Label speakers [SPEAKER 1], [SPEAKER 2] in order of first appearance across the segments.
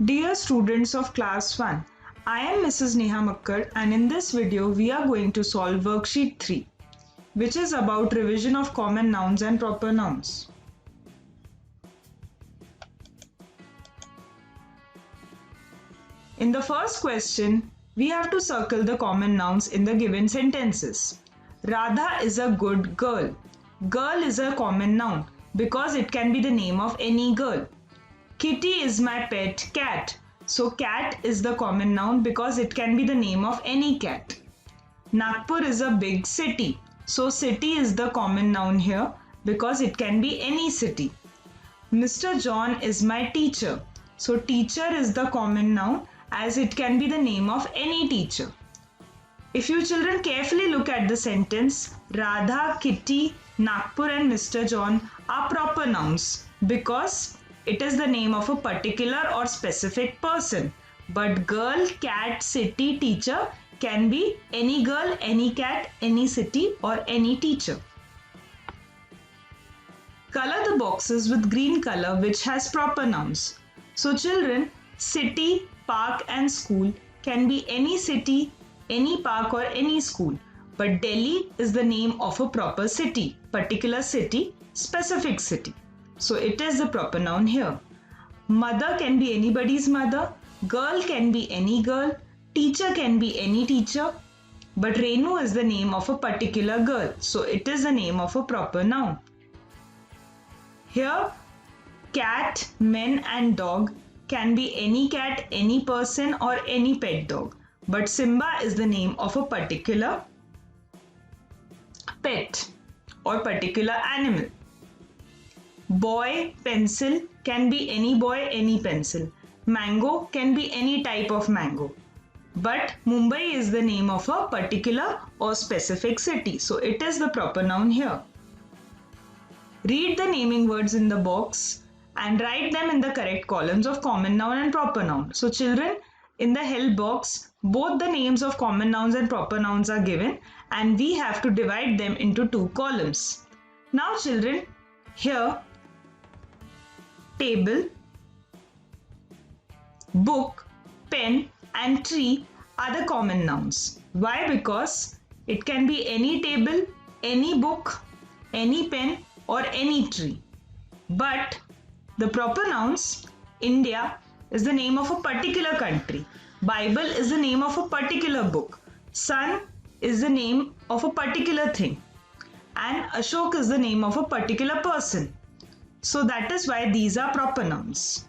[SPEAKER 1] Dear students of class 1, I am Mrs. Neha Makkar and in this video we are going to solve worksheet 3, which is about revision of common nouns and proper nouns. In the first question, we have to circle the common nouns in the given sentences. Radha is a good girl. Girl is a common noun because it can be the name of any girl. Kitty is my pet cat. So cat is the common noun because it can be the name of any cat. Nagpur is a big city. So city is the common noun here because it can be any city. Mr. John is my teacher. So teacher is the common noun as it can be the name of any teacher. If you children carefully look at the sentence, Radha, Kitty, Nagpur and Mr. John are proper nouns because it is the name of a particular or specific person. But girl, cat, city, teacher can be any girl, any cat, any city or any teacher. Color the boxes with green color which has proper nouns. So children, city, park and school can be any city, any park or any school. But Delhi is the name of a proper city, particular city, specific city. So it is the proper noun here. Mother can be anybody's mother, girl can be any girl, teacher can be any teacher. But Renu is the name of a particular girl. So it is the name of a proper noun. Here, cat, men and dog can be any cat, any person or any pet dog. But Simba is the name of a particular pet or particular animal. Boy, pencil can be any boy, any pencil. Mango can be any type of mango. But Mumbai is the name of a particular or specific city. So it is the proper noun here. Read the naming words in the box and write them in the correct columns of common noun and proper noun. So children, in the help box, both the names of common nouns and proper nouns are given and we have to divide them into two columns. Now children, here, table, book, pen and tree are the common nouns. Why? Because it can be any table, any book, any pen or any tree. But the proper nouns, India is the name of a particular country. Bible is the name of a particular book. Sun is the name of a particular thing. And Ashok is the name of a particular person. So that is why these are proper nouns.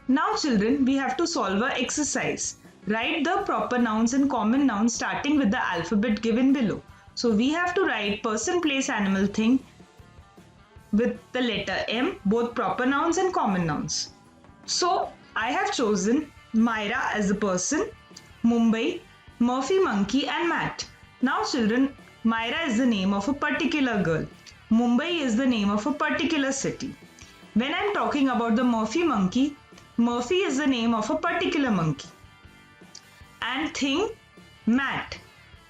[SPEAKER 1] Now children, we have to solve an exercise. Write the proper nouns and common nouns starting with the alphabet given below. So we have to write person, place, animal, thing with the letter M, both proper nouns and common nouns. So I have chosen Myra as the person, Mumbai, Murphy, monkey and Matt. Now children, Myra is the name of a particular girl. Mumbai is the name of a particular city. When I am talking about the Murphy monkey, Murphy is the name of a particular monkey. And thing, Matt.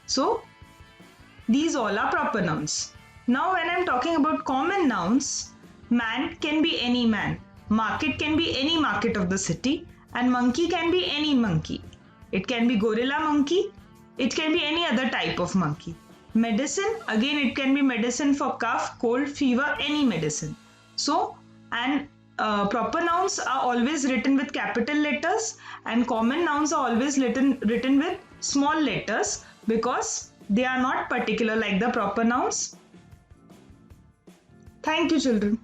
[SPEAKER 1] So these all are proper nouns. Now when I am talking about common nouns, man can be any man, market can be any market of the city and monkey can be any monkey. It can be gorilla monkey, it can be any other type of monkey. Medicine, again it can be medicine for cough, cold, fever, any medicine. So, and proper nouns are always written with capital letters and common nouns are always written with small letters because they are not particular like the proper nouns. Thank you children.